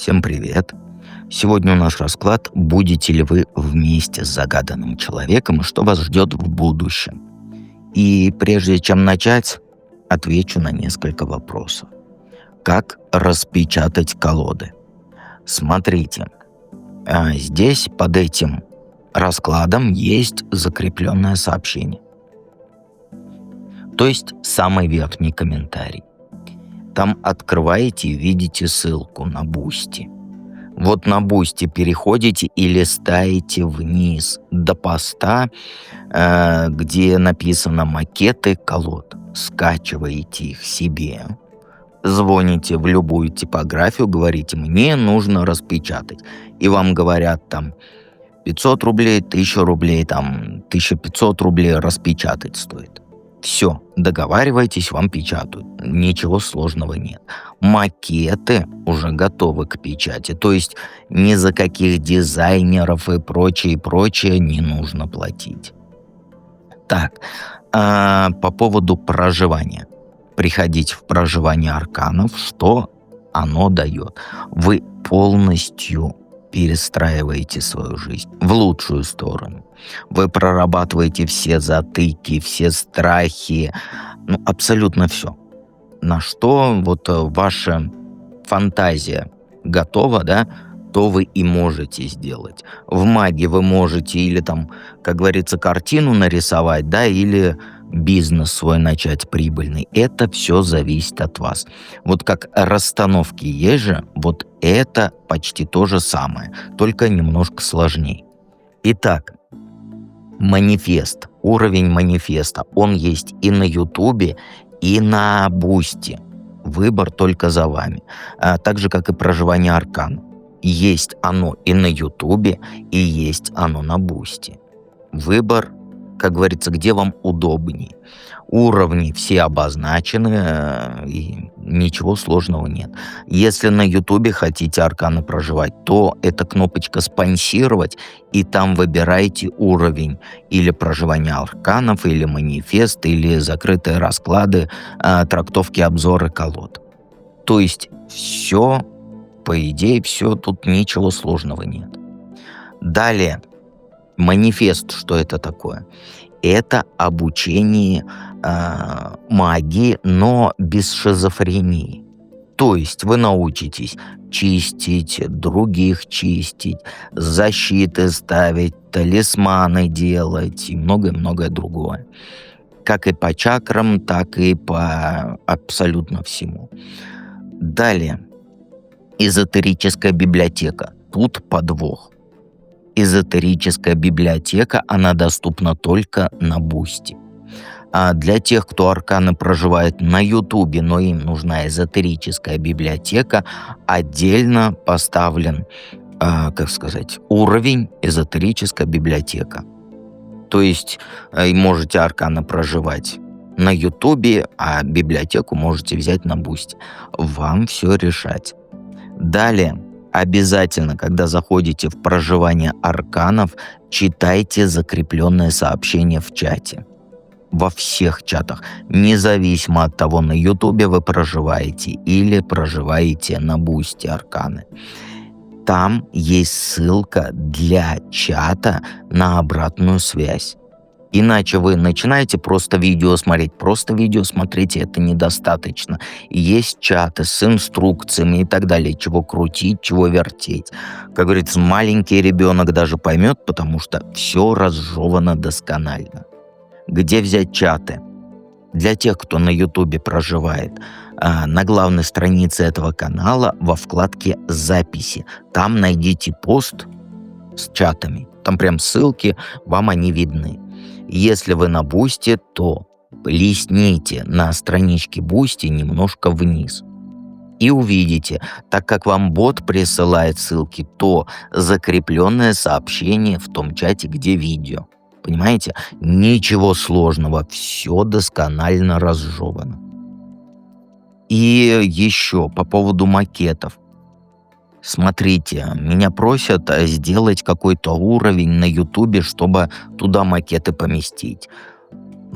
Всем привет! Сегодня у нас расклад «Будете ли вы вместе с загаданным человеком и что вас ждет в будущем?». И прежде чем начать, отвечу на несколько вопросов. Как распечатать колоды? Смотрите, здесь под этим раскладом есть закрепленное сообщение. То есть самый верхний комментарий. Там открываете и видите ссылку на Boosty. Вот на Boosty переходите и листаете вниз до поста, где написано «Макеты колод». Скачиваете их себе, звоните в любую типографию, говорите «Мне нужно распечатать». И вам говорят там 500 рублей, 1000 рублей, там 1500 рублей распечатать стоит. Все, договаривайтесь, вам печатают. Ничего сложного нет. Макеты уже готовы к печати. То есть ни за каких дизайнеров и прочее не нужно платить. Так, по поводу проживания. Приходите в проживание арканов. Что оно дает? Вы полностью перестраиваете свою жизнь в лучшую сторону. Вы прорабатываете все затыки, все страхи, абсолютно все. На что вот ваша фантазия готова, да, то вы и можете сделать. В магии вы можете или там, как говорится, картину нарисовать, да, или бизнес свой начать прибыльный. Это все зависит от вас. Вот как расстановки есть же, вот это почти то же самое, только немножко сложнее. Итак, манифест, уровень манифеста, он есть и на Ютубе, и на Boosty. Выбор только за вами. Так же, как и проживание аркан. Есть оно и на Ютубе, и есть оно на Boosty. Выбор, как говорится, где вам удобней. Уровни все обозначены, и ничего сложного нет. Если на Ютубе хотите арканы проживать, то это кнопочка «Спонсировать», и там выбираете уровень или проживания арканов, или манифест, или закрытые расклады, трактовки, обзоры колод. То есть все, по идее, все, тут ничего сложного нет. Далее, манифест, что это такое? Это обучение магии, но без шизофрении. То есть вы научитесь чистить, других чистить, защиты ставить, талисманы делать и многое-многое другое. Как и по чакрам, так и по абсолютно всему. Далее. Эзотерическая библиотека. Тут подвох. Эзотерическая библиотека, она доступна только на Boosty. А для тех, кто арканы проживает на Ютубе, но им нужна эзотерическая библиотека, отдельно поставлен, уровень эзотерическая библиотека. То есть можете арканы проживать на Ютубе, а библиотеку можете взять на Boosty. Вам все решать. Далее. Обязательно, когда заходите в проживание арканов, читайте закрепленное сообщение в чате. Во всех чатах, независимо от того, на Ютубе вы проживаете или проживаете на Boosty арканы. Там есть ссылка для чата на обратную связь. Иначе вы начинаете просто видео смотреть. Просто видео смотрите, это недостаточно. Есть чаты с инструкциями и так далее. Чего крутить, чего вертеть. Как говорится, маленький ребенок даже поймет, потому что все разжевано досконально. Где взять чаты? Для тех, кто на Ютубе проживает, на главной странице этого канала во вкладке «Записи». Там найдите пост с чатами. Там прям ссылки, вам они видны. Если вы на Boosty, то листните на страничке Boosty немножко вниз. И увидите, так как вам бот присылает ссылки, то закрепленное сообщение в том чате, где видео. Понимаете? Ничего сложного, все досконально разжевано. И еще по поводу макетов. Смотрите, меня просят сделать какой-то уровень на Ютубе, чтобы туда макеты поместить.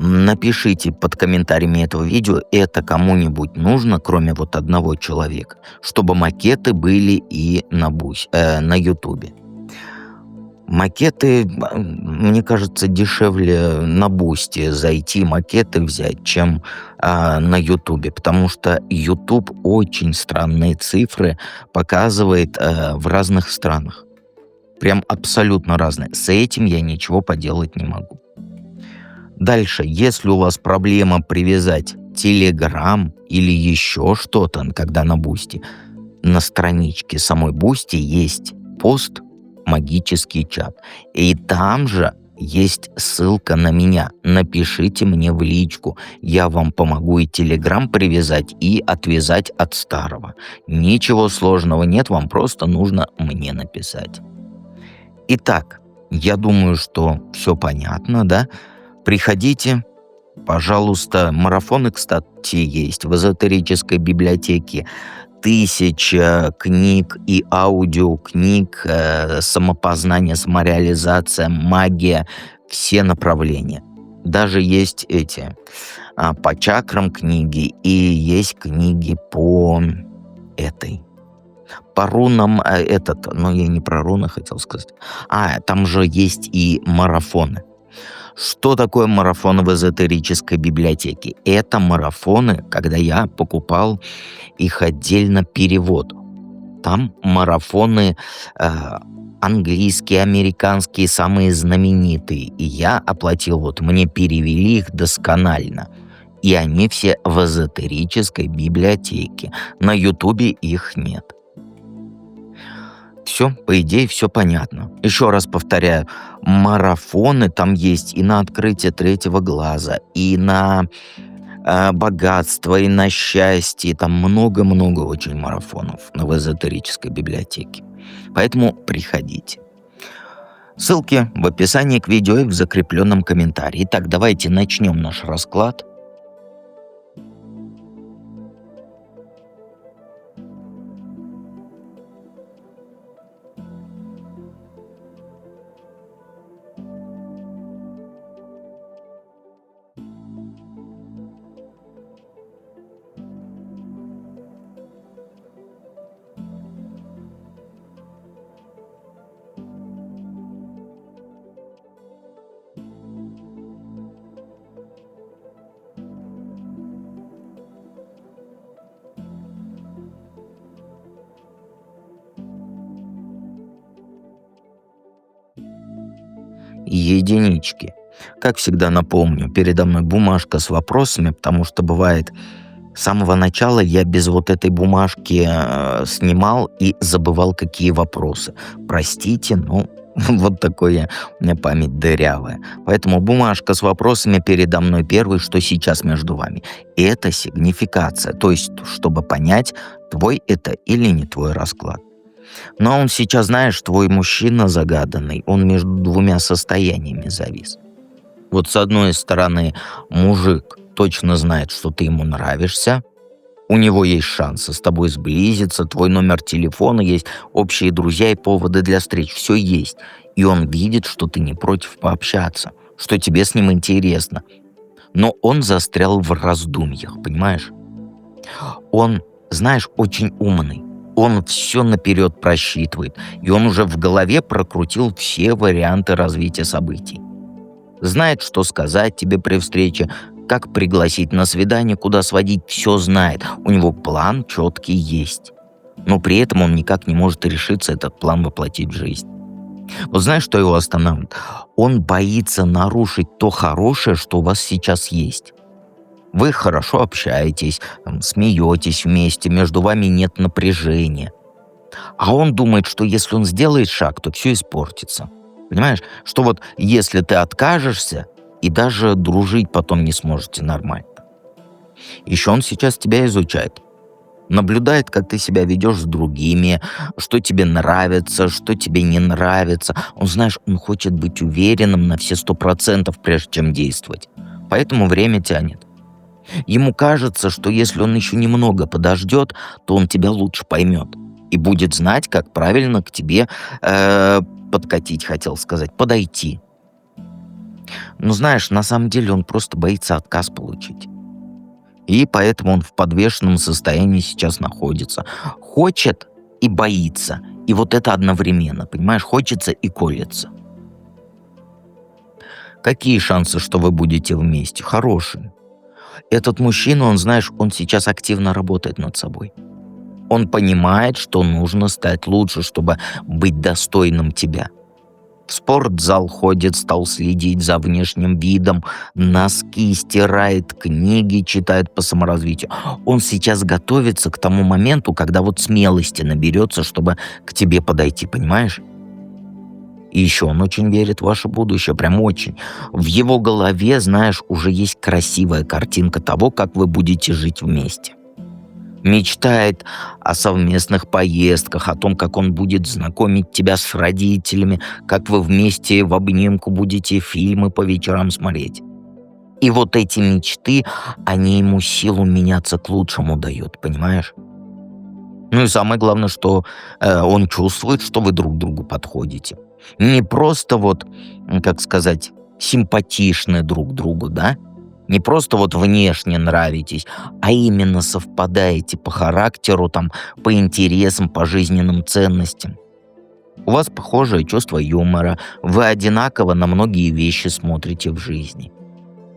Напишите под комментариями этого видео, это кому-нибудь нужно, кроме вот одного человека, чтобы макеты были и на Ютубе. Макеты, мне кажется, дешевле на Бусти зайти, макеты взять, чем на Ютубе, потому что Ютуб очень странные цифры показывает в разных странах. Прям абсолютно разные. С этим я ничего поделать не могу. Дальше, если у вас проблема привязать Telegram или еще что-то, когда на Бусти, на страничке самой Бусти есть пост «Магический чат». И там же есть ссылка на меня. Напишите мне в личку. Я вам помогу и Telegram привязать, и отвязать от старого. Ничего сложного нет, вам просто нужно мне написать. Итак, я думаю, что все понятно, да? Приходите, пожалуйста. Марафоны, кстати, есть в эзотерической библиотеке. 1000 книг и аудиокниг, самопознание, самореализация, магия, все направления. Даже есть эти по чакрам книги, и есть книги по рунам, но я не про руны хотел сказать. Там же есть и марафоны. Что такое марафон в эзотерической библиотеке? Это марафоны, когда я покупал их отдельно перевод. Там марафоны английские, американские, самые знаменитые. И я оплатил, мне перевели их досконально. И они все в эзотерической библиотеке. На Ютубе их нет. Все, по идее, все понятно. Еще раз повторяю, марафоны там есть и на открытие третьего глаза, и на богатство, и на счастье. Там много-много очень марафонов в эзотерической библиотеке. Поэтому приходите. Ссылки в описании к видео и в закрепленном комментарии. Итак, давайте начнем наш расклад. Единички. Как всегда напомню, передо мной бумажка с вопросами, потому что бывает, с самого начала я без этой бумажки снимал и забывал, какие вопросы. Простите, вот такое у меня память дырявая. Поэтому бумажка с вопросами передо мной первый, что сейчас между вами. Это сигнификация, то есть, чтобы понять, твой это или не твой расклад. Но он сейчас, знаешь, твой мужчина загаданный, он между двумя состояниями завис. С одной стороны, мужик точно знает, что ты ему нравишься, у него есть шансы с тобой сблизиться, твой номер телефона есть, общие друзья и поводы для встреч, все есть. И он видит, что ты не против пообщаться, что тебе с ним интересно. Но он застрял в раздумьях, понимаешь? Он, знаешь, очень умный. Он все наперед просчитывает, и он уже в голове прокрутил все варианты развития событий. Знает, что сказать тебе при встрече, как пригласить на свидание, куда сводить, все знает. У него план четкий есть. Но при этом он никак не может решиться этот план воплотить в жизнь. Знаешь, что его останавливает? Он боится нарушить то хорошее, что у вас сейчас есть. Вы хорошо общаетесь, смеетесь вместе, между вами нет напряжения. А он думает, что если он сделает шаг, то все испортится. Понимаешь, что если ты откажешься, и даже дружить потом не сможете нормально. Еще он сейчас тебя изучает. Наблюдает, как ты себя ведешь с другими, что тебе нравится, что тебе не нравится. Он хочет быть уверенным на все 100%, прежде чем действовать. Поэтому время тянет. Ему кажется, что если он еще немного подождет, то он тебя лучше поймет и будет знать, как правильно к тебе подкатить, хотел сказать, подойти. Но знаешь, на самом деле он просто боится отказ получить. И поэтому он в подвешенном состоянии сейчас находится. Хочет и боится. И вот это одновременно, понимаешь, хочется и колется. Какие шансы, что вы будете вместе? Хорошие. Этот мужчина, он, знаешь, он сейчас активно работает над собой. Он понимает, что нужно стать лучше, чтобы быть достойным тебя. В спортзал ходит, стал следить за внешним видом, носки стирает, книги читает по саморазвитию. Он сейчас готовится к тому моменту, когда вот смелости наберется, чтобы к тебе подойти, понимаешь? И еще он очень верит в ваше будущее, прям очень. В его голове, знаешь, уже есть красивая картинка того, как вы будете жить вместе. Мечтает о совместных поездках, о том, как он будет знакомить тебя с родителями, как вы вместе в обнимку будете фильмы по вечерам смотреть. И вот эти мечты, они ему силу меняться к лучшему дают, понимаешь? Ну и самое главное, что он чувствует, что вы друг другу подходите. Не просто вот, как сказать, симпатичны друг другу, да? Не просто вот внешне нравитесь, а именно совпадаете по характеру, там, по интересам, по жизненным ценностям. У вас похожее чувство юмора, вы одинаково на многие вещи смотрите в жизни.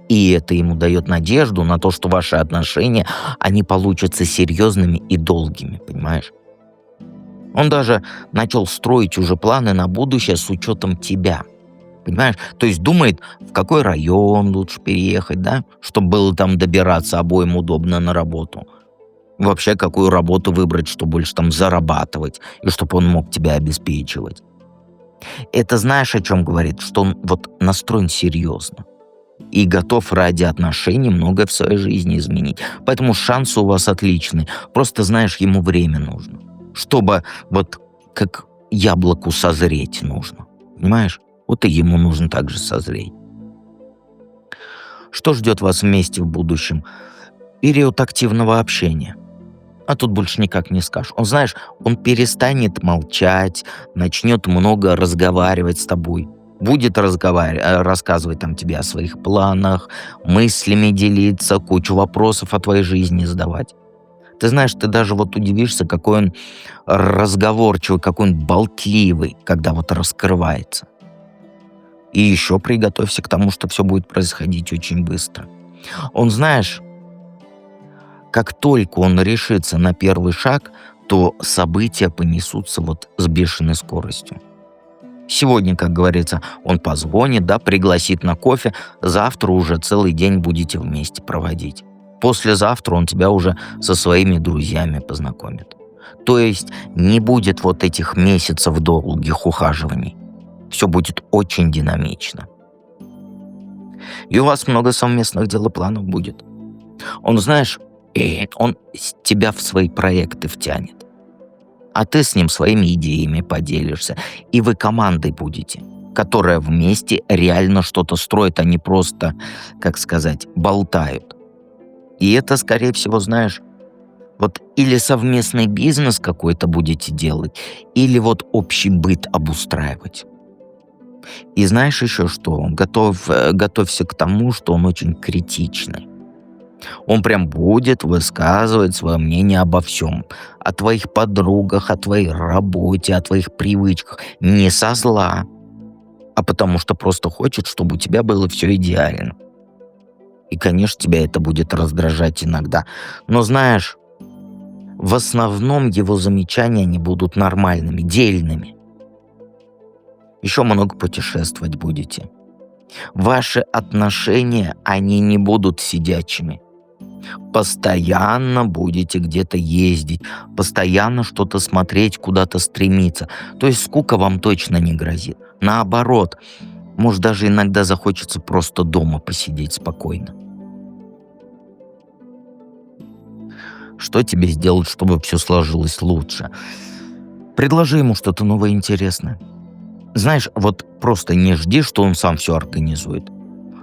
И это ему дает надежду на то, что ваши отношения, они получатся серьезными и долгими, понимаешь? Он даже начал строить уже планы на будущее с учетом тебя. Понимаешь? То есть думает, в какой район лучше переехать, да? Чтобы было там добираться обоим удобно на работу. Вообще, какую работу выбрать, чтобы больше там зарабатывать, и чтобы он мог тебя обеспечивать. Это знаешь, о чем говорит? Что он вот настроен серьезно. И готов ради отношений многое в своей жизни изменить. Поэтому шансы у вас отличные. Просто, знаешь, ему время нужно. Чтобы вот как яблоку созреть нужно. Понимаешь? Вот и ему нужно также созреть. Что ждет вас вместе в будущем? Период активного общения. А тут больше никак не скажешь. Он, знаешь, он перестанет молчать, начнет много разговаривать с тобой. Будет рассказывать там тебе о своих планах, мыслями делиться, кучу вопросов о твоей жизни задавать. Ты знаешь, ты даже вот удивишься, какой он разговорчивый, какой он болтливый, когда вот раскрывается. И еще приготовься к тому, что все будет происходить очень быстро. Он, знаешь, как только он решится на первый шаг, то события понесутся вот с бешеной скоростью. Сегодня, как говорится, он позвонит, да, пригласит на кофе, завтра уже целый день будете вместе проводить. Послезавтра он тебя уже со своими друзьями познакомит. То есть не будет вот этих месяцев долгих ухаживаний. Все будет очень динамично. И у вас много совместных делопланов будет. Он, знаешь, он тебя в свои проекты втянет. А ты с ним своими идеями поделишься. И вы командой будете, которая вместе реально что-то строит, а не просто, как сказать, болтают. И это, скорее всего, знаешь, вот или совместный бизнес какой-то будете делать, или вот общий быт обустраивать. И знаешь еще что? Готовься к тому, что он очень критичный. Он прям будет высказывать свое мнение обо всем. О твоих подругах, о твоей работе, о твоих привычках. Не со зла, а потому что просто хочет, чтобы у тебя было все идеально. И, конечно, тебя это будет раздражать иногда. Но знаешь, в основном его замечания не будут нормальными, дельными. Еще много путешествовать будете. Ваши отношения, они не будут сидячими. Постоянно будете где-то ездить, постоянно что-то смотреть, куда-то стремиться. То есть скука вам точно не грозит. Наоборот, может даже иногда захочется просто дома посидеть спокойно. Что тебе сделать, чтобы все сложилось лучше? Предложи ему что-то новое и интересное. Знаешь, вот просто не жди, что он сам все организует.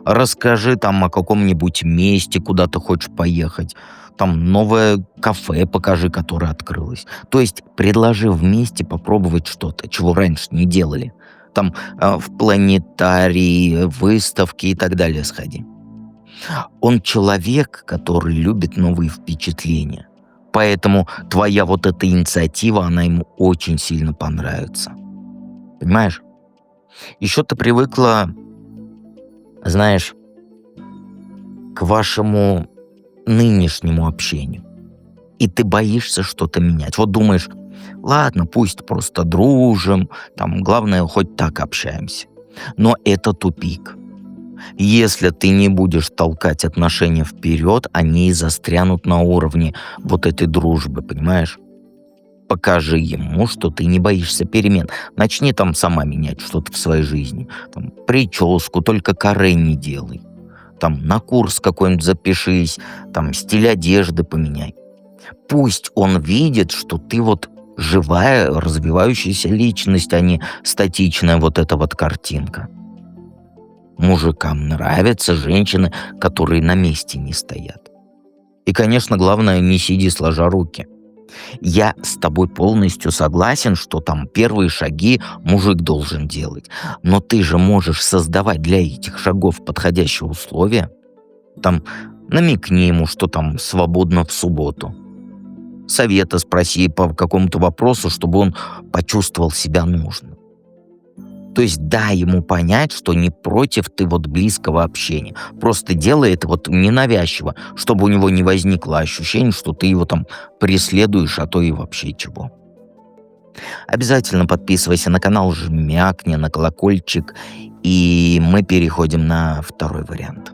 Расскажи там о каком-нибудь месте, куда ты хочешь поехать. Там новое кафе покажи, которое открылось. То есть предложи вместе попробовать что-то, чего раньше не делали. Там в планетарий, выставки и так далее сходи. Он человек, который любит новые впечатления. Поэтому твоя вот эта инициатива, она ему очень сильно понравится. Понимаешь? Еще ты привыкла, знаешь, к вашему нынешнему общению. И ты боишься что-то менять. Вот думаешь, ладно, пусть просто дружим, там, главное, хоть так общаемся. Но это тупик. Если ты не будешь толкать отношения вперед, они и застрянут на уровне вот этой дружбы, понимаешь? Покажи ему, что ты не боишься перемен. Начни там сама менять что-то в своей жизни. Там, прическу, только каре не делай. Там на курс какой-нибудь запишись, там стиль одежды поменяй. Пусть он видит, что ты вот живая, развивающаяся личность, а не статичная вот эта вот картинка. Мужикам нравятся женщины, которые на месте не стоят. И, конечно, главное, не сиди сложа руки. Я с тобой полностью согласен, что там первые шаги мужик должен делать. Но ты же можешь создавать для этих шагов подходящие условия. Там намекни ему, что там свободно в субботу. Совета спроси по какому-то вопросу, чтобы он почувствовал себя нужным. То есть дай ему понять, что не против ты вот близкого общения. Просто делай это вот ненавязчиво, чтобы у него не возникло ощущения, что ты его там преследуешь, а то и вообще чего. Обязательно подписывайся на канал, жмякни на колокольчик, и мы переходим на второй вариант.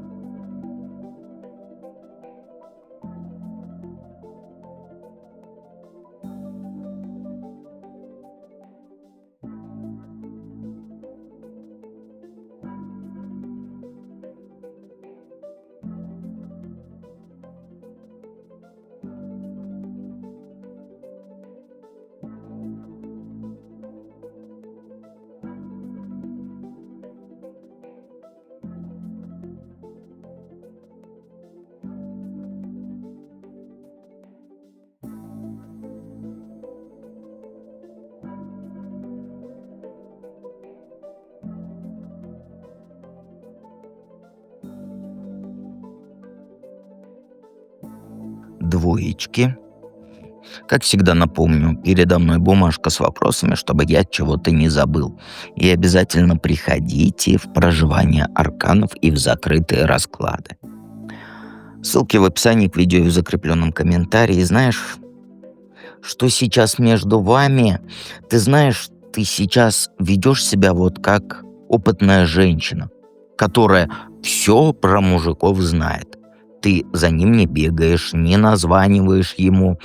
Двоечки. Как всегда напомню, передо мной бумажка с вопросами, чтобы я чего-то не забыл. И обязательно приходите в проживание арканов и в закрытые расклады. Ссылки в описании к видео и в закрепленном комментарии. Знаешь, что сейчас между вами? Ты знаешь, ты сейчас ведешь себя вот как опытная женщина, которая все про мужиков знает. Ты за ним не бегаешь, не названиваешь ему,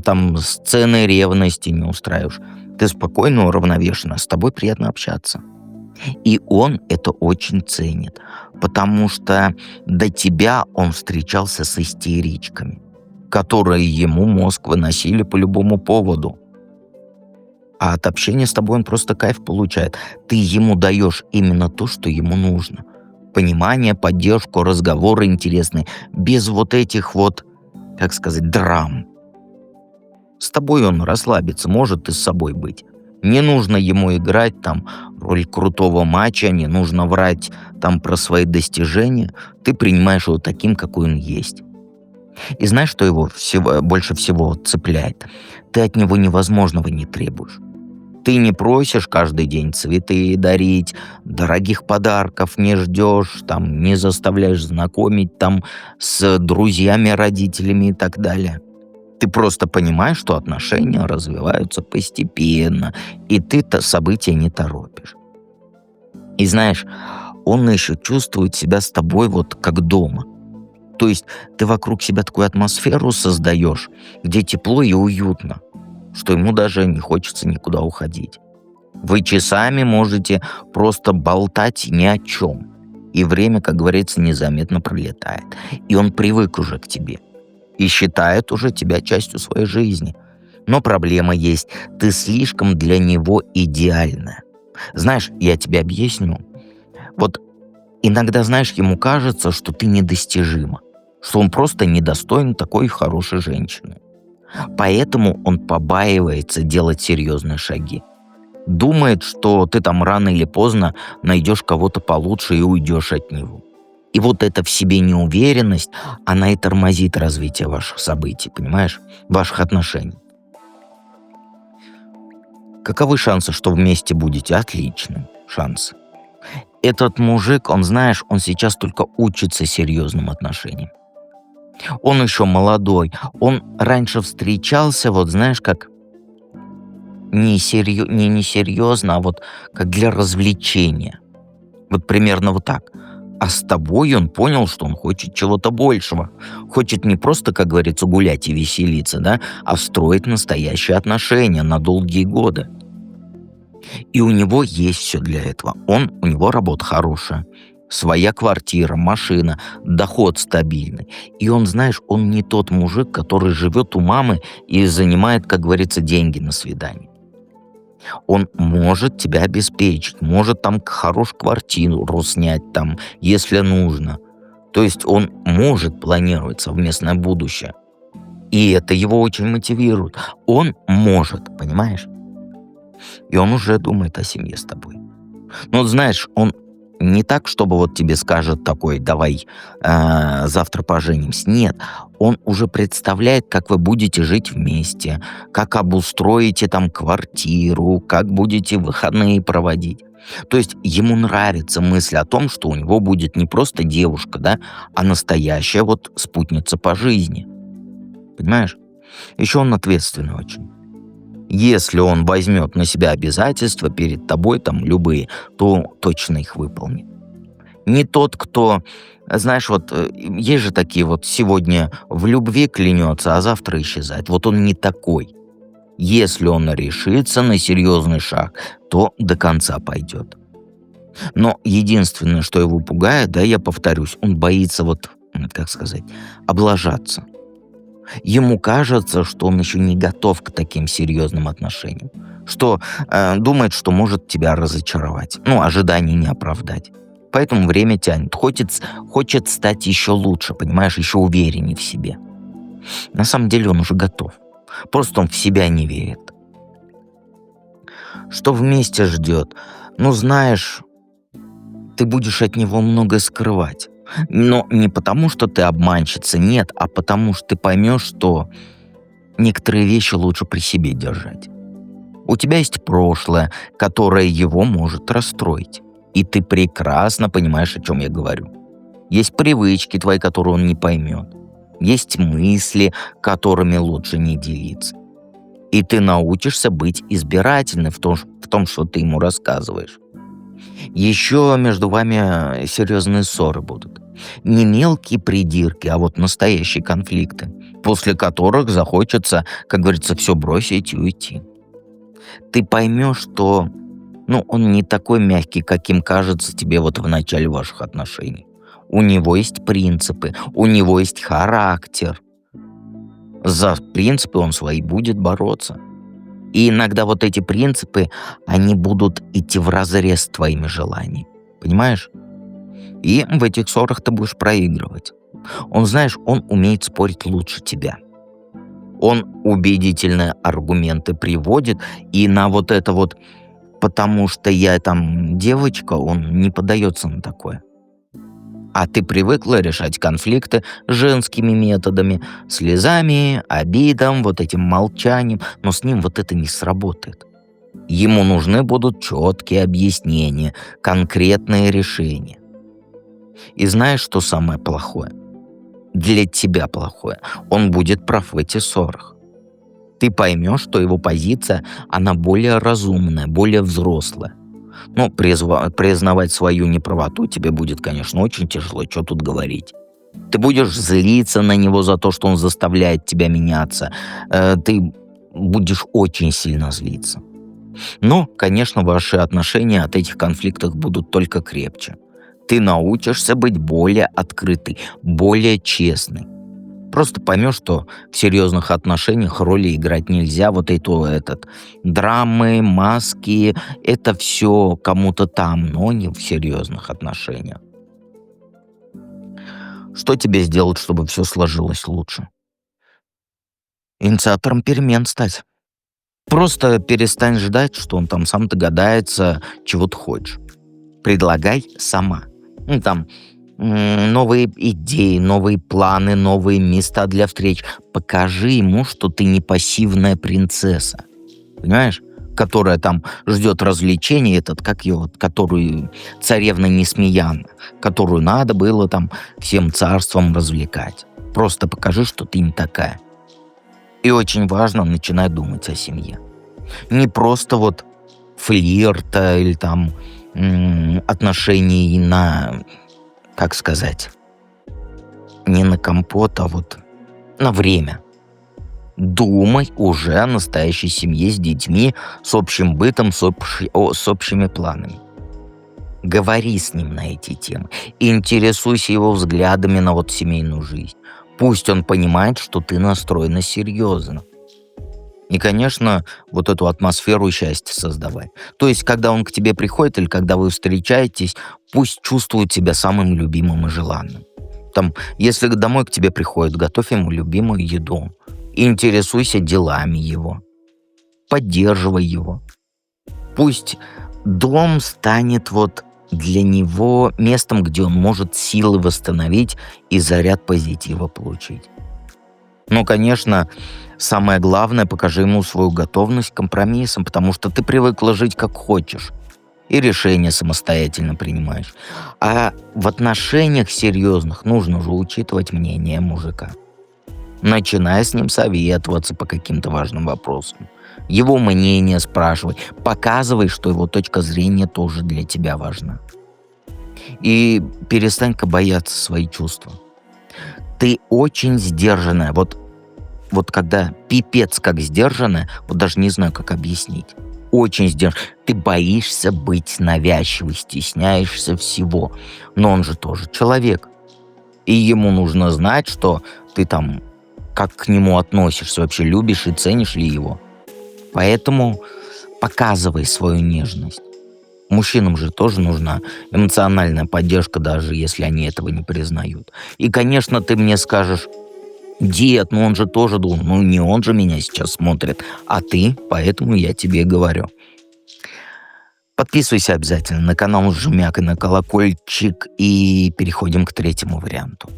там сцены ревности не устраиваешь. Ты спокойно, уравновешенно, с тобой приятно общаться. И он это очень ценит, потому что до тебя он встречался с истеричками, которые ему мозг выносили по любому поводу. А от общения с тобой он просто кайф получает. Ты ему даешь именно то, что ему нужно. Понимание, поддержку, разговоры интересные, без вот этих вот, как сказать, драм. С тобой он расслабиться может и с собой быть. Не нужно ему играть там роль крутого мачо, не нужно врать там про свои достижения. Ты принимаешь его таким, какой он есть. И знаешь, что его больше всего цепляет? Ты от него невозможного не требуешь. Ты не просишь каждый день цветы дарить, дорогих подарков не ждешь, там, не заставляешь знакомить там с друзьями, родителями и так далее. Ты просто понимаешь, что отношения развиваются постепенно, и ты-то события не торопишь. И знаешь, он еще чувствует себя с тобой вот как дома. То есть ты вокруг себя такую атмосферу создаешь, где тепло и уютно, что ему даже не хочется никуда уходить. Вы часами можете просто болтать ни о чем. И время, как говорится, незаметно пролетает. И он привык уже к тебе. И считает уже тебя частью своей жизни. Но проблема есть. Ты слишком для него идеальна. Знаешь, я тебе объясню. Вот иногда, знаешь, ему кажется, что ты недостижима. Что он просто недостоин такой хорошей женщины. Поэтому он побаивается делать серьезные шаги. Думает, что ты там рано или поздно найдешь кого-то получше и уйдешь от него. И вот эта в себе неуверенность, она и тормозит развитие ваших событий, понимаешь? Ваших отношений. Каковы шансы, что вместе будете? Отличные шансы. Этот мужик, он, знаешь, он сейчас только учится серьезным отношениям. Он еще молодой. Он раньше встречался, вот знаешь, как не серьезно, а вот как для развлечения. Вот примерно вот так. А с тобой он понял, что он хочет чего-то большего. Хочет не просто, как говорится, гулять и веселиться, да, а строить настоящие отношения на долгие годы. И у него есть все для этого. У него работа хорошая, своя квартира, машина, доход стабильный. И он, знаешь, он не тот мужик, который живет у мамы и занимает, как говорится, деньги на свидание. Он может тебя обеспечить, может там хорошую квартиру снять там, если нужно. То есть он может планировать совместное будущее. И это его очень мотивирует. Он может, понимаешь? И он уже думает о семье с тобой. Но вот знаешь, он не так, чтобы вот тебе скажет такой, давай завтра поженимся. Нет, он уже представляет, как вы будете жить вместе, как обустроите там квартиру, как будете выходные проводить. То есть ему нравится мысль о том, что у него будет не просто девушка, да, а настоящая вот спутница по жизни. Понимаешь? Еще он ответственный очень. Если он возьмет на себя обязательства перед тобой, там, любые, то точно их выполнит. Не тот, кто, знаешь, вот есть же такие вот сегодня в любви клянется, а завтра исчезает. Вот он не такой. Если он решится на серьезный шаг, то до конца пойдет. Но единственное, что его пугает, да, я повторюсь, он боится вот, как сказать, облажаться. Ему кажется, что он еще не готов к таким серьезным отношениям, что думает, что может тебя разочаровать, ну, ожиданий не оправдать. Поэтому время тянет. Хочет стать еще лучше, понимаешь, еще увереннее в себе. На самом деле он уже готов. Просто он в себя не верит. Что вместе ждет? Ну, знаешь, ты будешь от него многое скрывать. Но не потому, что ты обманщица, нет, а потому что ты поймешь, что некоторые вещи лучше при себе держать. У тебя есть прошлое, которое его может расстроить. И ты прекрасно понимаешь, о чем я говорю. Есть привычки твои, которые он не поймет. Есть мысли, которыми лучше не делиться. И ты научишься быть избирательной в том, что ты ему рассказываешь. Еще между вами серьезные ссоры будут. Не мелкие придирки, а вот настоящие конфликты, после которых захочется, как говорится, все бросить и уйти. Ты поймешь, что он не такой мягкий, каким кажется тебе вот в начале ваших отношений. У него есть принципы, у него есть характер. За принципы он свои будет бороться. И иногда вот эти принципы, они будут идти вразрез с твоими желаниями. Понимаешь? И в этих ссорах ты будешь проигрывать. Он, знаешь, он умеет спорить лучше тебя. Он убедительные аргументы приводит, и на вот это вот «потому что я там девочка», он не поддается на такое. А ты привыкла решать конфликты женскими методами, слезами, обидом, вот этим молчанием, но с ним вот это не сработает. Ему нужны будут четкие объяснения, конкретные решения. И знаешь, что самое плохое? Для тебя плохое. Он будет прав в этих ссорах. Ты поймешь, что его позиция, она более разумная, более взрослая. Но признавать свою неправоту тебе будет, конечно, очень тяжело, что тут говорить. Ты будешь злиться на него за то, что он заставляет тебя меняться. Ты будешь очень сильно злиться. Но, конечно, ваши отношения от этих конфликтов будут только крепче. Ты научишься быть более открытой, более честной. Просто поймешь, что в серьезных отношениях роли играть нельзя. Вот драмы, маски, это все кому-то там, но не в серьезных отношениях. Что тебе сделать, чтобы все сложилось лучше? Инициатором перемен стать. Просто перестань ждать, что он там сам догадается, чего ты хочешь. Предлагай сама. Ну, там, новые идеи, новые планы, новые места для встреч. Покажи ему, что ты не пассивная принцесса. Понимаешь? Которая там ждет развлечений, этот, как его, которую царевна Несмеяна, которую надо было там всем царством развлекать. Просто покажи, что ты не такая. И очень важно начинать думать о семье. Не просто вот флирта или там отношений на, как сказать, не на компот, а вот на время. Думай уже о настоящей семье с детьми, с общим бытом, с общими планами. Говори с ним на эти темы. Интересуйся его взглядами на вот семейную жизнь. Пусть он понимает, что ты настроена серьезно. И, конечно, вот эту атмосферу счастья создавай. То есть, когда он к тебе приходит или когда вы встречаетесь, пусть чувствует себя самым любимым и желанным. Там, если домой к тебе приходит, готовь ему любимую еду. Интересуйся делами его. Поддерживай его. Пусть дом станет вот для него местом, где он может силы восстановить и заряд позитива получить. Ну, конечно, самое главное, покажи ему свою готовность к компромиссам, потому что ты привыкла жить как хочешь и решения самостоятельно принимаешь. А в отношениях серьезных нужно же учитывать мнение мужика. Начинай с ним советоваться по каким-то важным вопросам. Его мнение спрашивай. Показывай, что его точка зрения тоже для тебя важна. И перестань-ка бояться свои чувства. Ты очень сдержанная. Вот когда пипец как сдержанная, вот даже не знаю, как объяснить. Очень сдержанная. Ты боишься быть навязчивой, стесняешься всего. Но он же тоже человек. И ему нужно знать, что ты там, как к нему относишься, вообще любишь и ценишь ли его. Поэтому показывай свою нежность. Мужчинам же тоже нужна эмоциональная поддержка, даже если они этого не признают. И, конечно, ты мне скажешь: дед, ну он же тоже должен, ну не он же меня сейчас смотрит, а ты, поэтому я тебе говорю. Подписывайся обязательно на канал Жмяк и на колокольчик, и переходим к третьему варианту.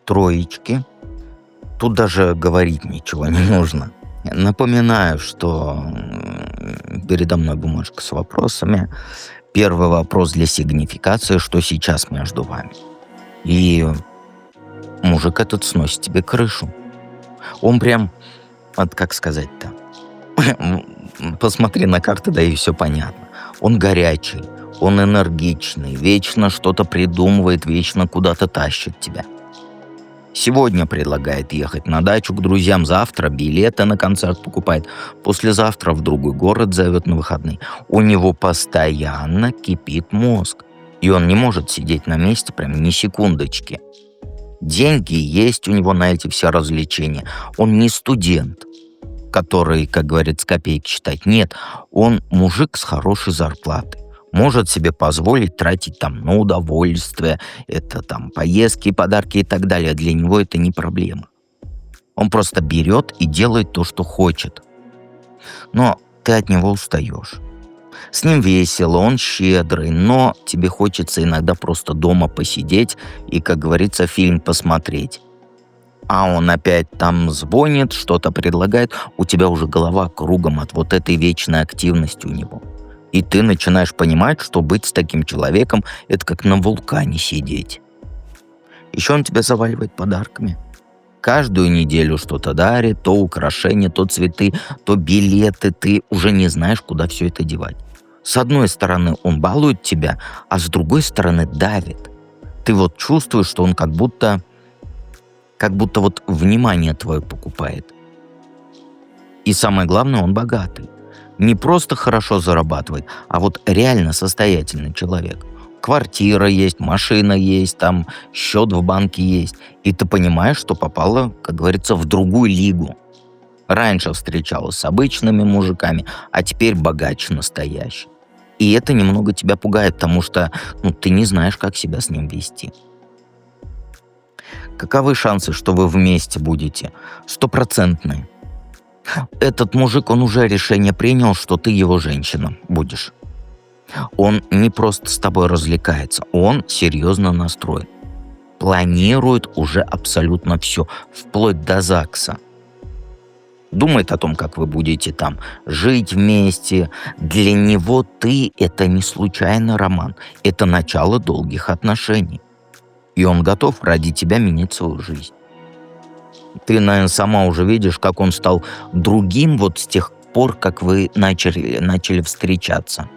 Троечки. Тут даже говорить ничего не нужно. Напоминаю, что передо мной бумажка с вопросами. Первый вопрос для сигнификации: что сейчас между вами? И мужик этот сносит тебе крышу. Он прям, вот как сказать-то, посмотри на карты, да и все понятно. Он горячий, он энергичный, вечно что-то придумывает, вечно куда-то тащит тебя. Сегодня предлагает ехать на дачу к друзьям, завтра билеты на концерт покупает, послезавтра в другой город зовет на выходные. У него постоянно кипит мозг, и он не может сидеть на месте прям ни секундочки. Деньги есть у него на эти все развлечения. Он не студент, который, как говорится, копейки считать. Нет, он мужик с хорошей зарплатой. Может себе позволить тратить там на удовольствие, это там поездки, подарки и так далее. Для него это не проблема. Он просто берет и делает то, что хочет. Но ты от него устаешь. С ним весело, он щедрый, но тебе хочется иногда просто дома посидеть и, как говорится, фильм посмотреть. А он опять там звонит, что-то предлагает, у тебя уже голова кругом от вот этой вечной активности у него. И ты начинаешь понимать, что быть с таким человеком – это как на вулкане сидеть. Еще он тебя заваливает подарками. Каждую неделю что-то дарит, то украшения, то цветы, то билеты. Ты уже не знаешь, куда все это девать. С одной стороны, он балует тебя, а с другой стороны давит. Ты вот чувствуешь, что он как будто вот внимание твое покупает. И самое главное, он богатый. Не просто хорошо зарабатывает, а вот реально состоятельный человек. Квартира есть, машина есть, там счет в банке есть. И ты понимаешь, что попала, как говорится, в другую лигу. Раньше встречалась с обычными мужиками, а теперь богач настоящий. И это немного тебя пугает, потому что ты не знаешь, как себя с ним вести. Каковы шансы, что вы вместе будете? Стопроцентные. Этот мужик, он уже решение принял, что ты его женщина будешь. Он не просто с тобой развлекается, он серьезно настроен. Планирует уже абсолютно все, вплоть до ЗАГСа. Думает о том, как вы будете там жить вместе. Для него ты — это не случайный роман, это начало долгих отношений. И он готов ради тебя менять свою жизнь. Ты, наверное, сама уже видишь, как он стал другим вот с тех пор, как вы начали встречаться.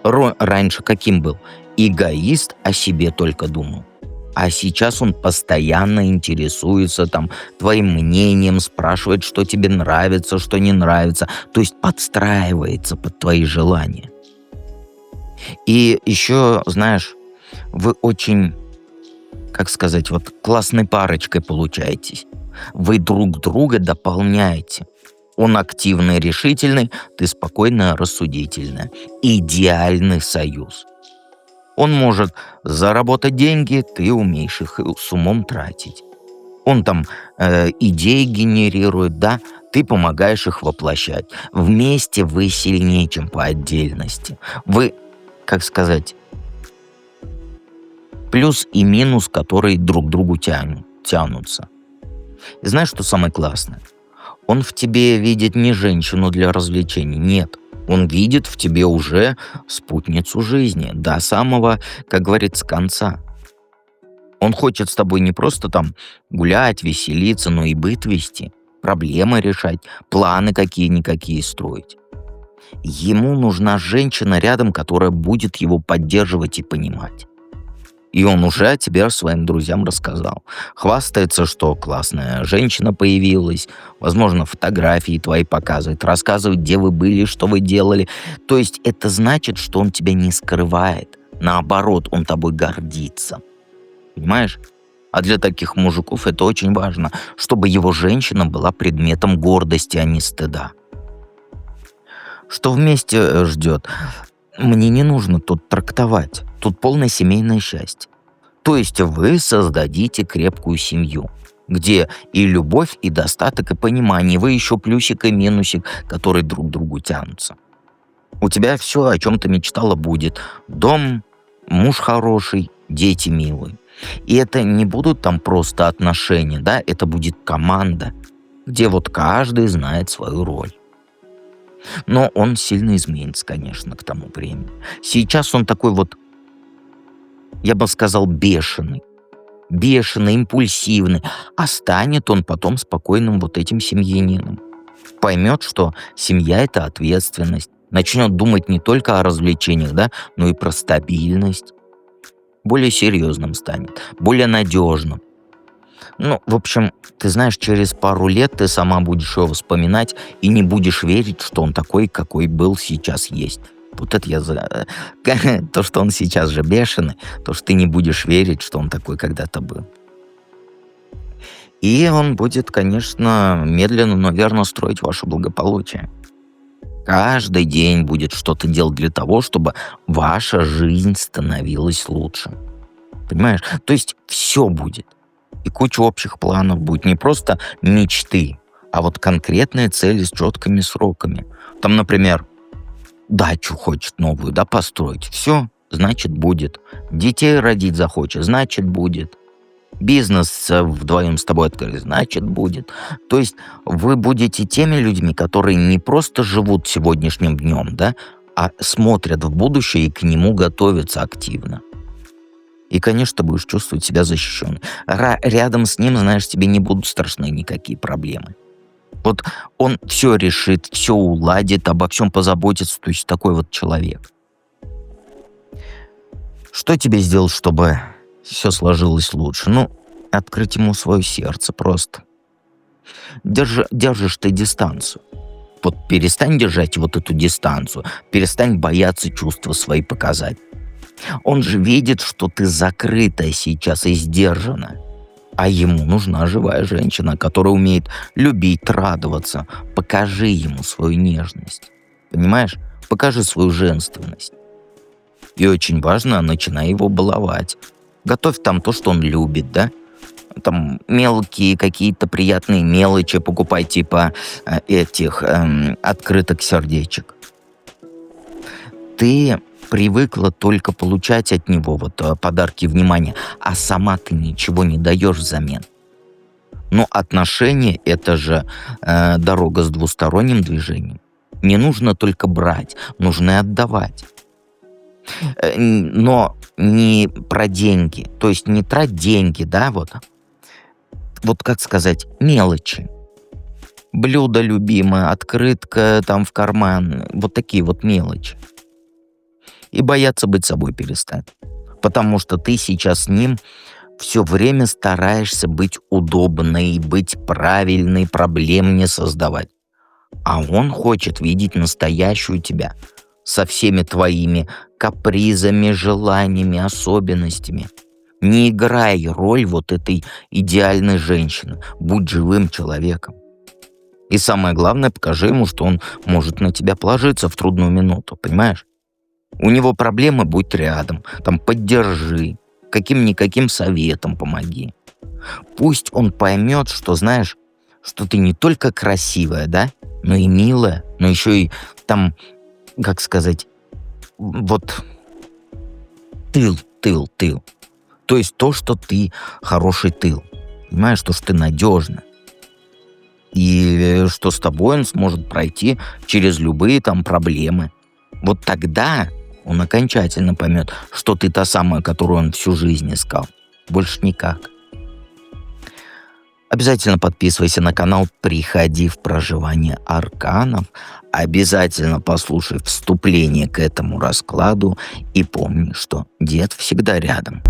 Раньше каким был? Эгоист, о себе только думал. А сейчас он постоянно интересуется там твоим мнением, спрашивает, что тебе нравится, что не нравится. То есть подстраивается под твои желания. И еще, знаешь, вы очень, как сказать, вот классной парочкой получаетесь. Вы друг друга дополняете. Он активный, решительный, ты спокойная, рассудительная. Идеальный союз. Он может заработать деньги, ты умеешь их с умом тратить. Он там идеи генерирует, да, ты помогаешь их воплощать. Вместе вы сильнее, чем по отдельности. Вы, как сказать, плюс и минус, которые друг к другу тянутся. И знаешь, что самое классное? Он в тебе видит не женщину для развлечений, нет. Он видит в тебе уже спутницу жизни до самого, как говорится, конца. Он хочет с тобой не просто там гулять, веселиться, но и быт вести, проблемы решать, планы какие-никакие строить. Ему нужна женщина рядом, которая будет его поддерживать и понимать. И он уже о тебе своим друзьям рассказал. Хвастается, что классная женщина появилась, возможно, фотографии твои показывает, рассказывает, где вы были, что вы делали. То есть это значит, что он тебя не скрывает. Наоборот, он тобой гордится. Понимаешь? А для таких мужиков это очень важно, чтобы его женщина была предметом гордости, а не стыда. Что вместе ждет? Мне не нужно тут трактовать. Тут полное семейное счастье. То есть вы создадите крепкую семью, где и любовь, и достаток, и понимание. Вы еще плюсик и минусик, которые друг к другу тянутся. У тебя все, о чем ты мечтала, будет. Дом, муж хороший, дети милые. И это не будут там просто отношения, да? Это будет команда, где вот каждый знает свою роль. Но он сильно изменится, конечно, к тому времени. Сейчас он такой вот, я бы сказал, бешеный, импульсивный, а станет он потом спокойным вот этим семьянином. Поймет, что семья — это ответственность, начнет думать не только о развлечениях, да, но и про стабильность. Более серьезным станет, более надежным. В общем, ты знаешь, через пару лет ты сама будешь его вспоминать и не будешь верить, что он такой, какой был, сейчас есть. Вот это я за... То, что он сейчас же бешеный, то, что ты не будешь верить, что он такой когда-то был. И он будет, конечно, медленно, но верно строить ваше благополучие. Каждый день будет что-то делать для того, чтобы ваша жизнь становилась лучше. Понимаешь? То есть все будет. И куча общих планов будет. Не просто мечты, а вот конкретные цели с четкими сроками. Там, например, дачу хочет новую, да, построить. Все, значит, будет. Детей родить захочет, значит, будет. Бизнес вдвоем с тобой открыть, значит, будет. То есть вы будете теми людьми, которые не просто живут сегодняшним днем, да, а смотрят в будущее и к нему готовятся активно. И, конечно, ты будешь чувствовать себя защищенной. Рядом с ним, знаешь, тебе не будут страшны никакие проблемы. Вот он все решит, все уладит, обо всем позаботится. То есть такой вот человек. Что тебе сделать, чтобы все сложилось лучше. Ну, открыть ему свое сердце просто. Держишь ты дистанцию. Вот перестань держать вот эту дистанцию, перестань бояться чувства свои показать. Он же видит, что ты закрытая сейчас и сдержана. А ему нужна живая женщина, которая умеет любить, радоваться. Покажи ему свою нежность. Понимаешь? Покажи свою женственность. И очень важно, начинай его баловать. Готовь там то, что он любит, да? Там мелкие какие-то приятные мелочи покупай, типа этих открыток сердечек. Ты привыкла только получать от него вот подарки внимания, а сама ты ничего не даешь взамен. Но отношения — это же дорога с двусторонним движением. Не нужно только брать, нужно и отдавать. Но не про деньги, то есть не трать деньги, да, вот как сказать, мелочи. Блюдо любимое, открытка там в карман, вот такие вот мелочи. И бояться быть собой перестань. Потому что ты сейчас с ним все время стараешься быть удобной, быть правильной, проблем не создавать. А он хочет видеть настоящую тебя со всеми твоими капризами, желаниями, особенностями. Не играй роль вот этой идеальной женщины. Будь живым человеком. И самое главное, покажи ему, что он может на тебя положиться в трудную минуту, понимаешь? У него проблемы, будь рядом, там поддержи, каким-никаким советом помоги. Пусть он поймет, что, знаешь, что ты не только красивая, да, но и милая, но еще и там, как сказать, вот тыл. То есть то, что ты хороший тыл, понимаешь, то, что ты надежна. И что с тобой он сможет пройти через любые там проблемы. Вот тогда он окончательно поймет, что ты та самая, которую он всю жизнь искал. Больше никак. Обязательно подписывайся на канал, приходи в проживание арканов, обязательно послушай вступление к этому раскладу и помни, что дед всегда рядом.